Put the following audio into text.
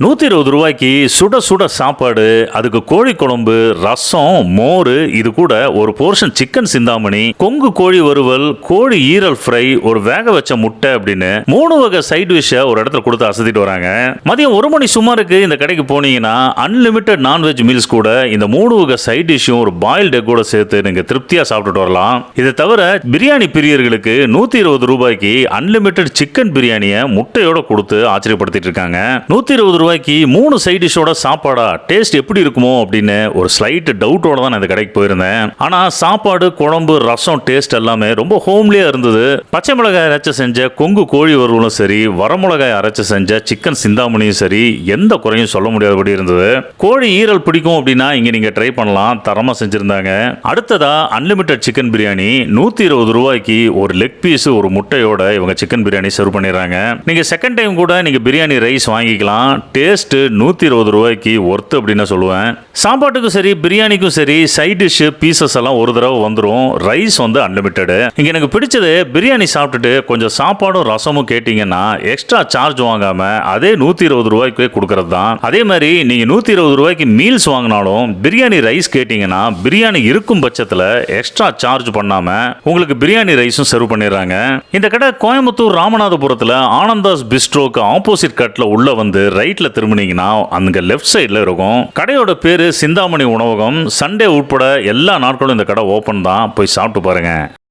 120 ரூபாய்க்கு சுட சுட சாப்பாடு, அதுக்கு கோழி குழம்பு, ரசம், மோர், இது கூட ஒரு போர்ஷன் சிக்கன் சிந்தாமணி, கொங்கு கோழி வறுவல், கோழி ஈரல் ஃப்ரை, ஒரு வேக வச்ச முட்டை அப்படின்னு 3 வகை சைட் டிஷ் ஒரு இடத்துல கொடுத்து அசத்திட்டு வராங்க. மதியம் 1 மணி சுமாருக்கு இந்த கடைக்கு போனீங்கன்னா அன்லிமிட்டட் நான்வெஜ் மீல்ஸ் கூட இந்த 3 வகை சைட் டிஷ்ஷும் ஒரு பாயில்ட் எக் கூட சேர்த்து நீங்க திருப்தியா சாப்பிட்டுட்டு வரலாம். இதை தவிர பிரியாணி பிரியர்களுக்கு 120 ரூபாய்க்கு அன்லிமிட்டட் சிக்கன் பிரியாணியை முட்டையோட கொடுத்து ஆச்சரியப்படுத்திட்டு இருக்காங்க. 120 ரூபாய்க்கு 3 சைட் டிஷ்ஷோட சாப்பாடா டேஸ்ட் எப்படி இருக்குமோ அப்படின்னு ஒரு ஸ்லைட் டவுட்டோட தான் இந்த கடைக்கு போயிருந்தேன். ஆனா சாப்பாடு, குழம்பு, ரசம் டேஸ்ட் எல்லாமே ரொம்ப ஹோம்லியா இருந்தது. பச்சை மிளகாய் அரைச்சு செஞ்ச கொங்கு கோழி வறுவலும் சரி, வரமிளகாய் அரைச்சு செஞ்ச சிக்கன் சிந்தாமணியும் சரி, எந்த குறையும் சொல்ல முடியாதபடி இருந்தது. கோழி ஈரல் பிடிக்கும் அப்படின்னா இங்க நீங்க ட்ரை பண்ணலாம், தரமா செஞ்சிருந்தாங்க. அடுத்ததா அன்லிமிட்டட் சிக்கன் பிரியாணி 120 ரூபாய்க்கு ஒரு லெக் பீஸ், ஒரு முட்டையோட இவங்க சிக்கன் பிரியாணி சர்வ் பண்ணிடுறாங்க. நீங்க செகண்ட் டைம் கூட நீங்க பிரியாணி ரைஸ் வாங்கிக்கலாம். டேஸ்ட் 120 ரூபாய்க்கு ஒர்த் அப்படின்னு சொல்லுவேன். சாப்பாட்டுக்கும் சரி, பிரியாணிக்கும் சரி, சைட் டிஷ் பீசஸ் எல்லாம் ஒரு தடவை வந்துடும். ரைஸ் வந்து அன்லிமிட்டட். இங்க எனக்கு பிடிச்சது பிரியாணி சாப்பிட்டுட்டு கொஞ்சம் சாப்பாடும் ரசமும் கேட்டீங்கன்னா எக்ஸ்ட்ரா சார்ஜ் வாங்காம அதே 120 ரூபாய்க்கு கொடுக்கறது தான். அதே மாதிரி நீங்க 120 ரூபாய்க்கு மீல்ஸ் வாங்கினாலும் பிரியாணி ரைஸ் கேட்டீங்கன்னா பிரியாணி இருக்கும் பட்சத்துல எக்ஸ்ட்ரா சார்ஜ் பண்ணாம உங்களுக்கு பிரியாணி ரைஸும் சர்வ் பண்ணிடுறாங்க. இந்த கடை கோயம்புத்தூர் ராமநாதபுரத்துல ஆனந்தாஸ் பிஸ்ட்ரோக்கு ஆப்போசிட் கட்ல உள்ள வந்து ரைட்ல திரும்பினீங்கன்னா அங்க லெஃப்ட் சைட்ல இருக்கும். கடையோட பேரு சிந்தாமணி உணவகம். சண்டே உட்பட எல்லா நாட்களும் இந்த கடை ஓபன் தான். போய் சாப்பிட்டு பாருங்க.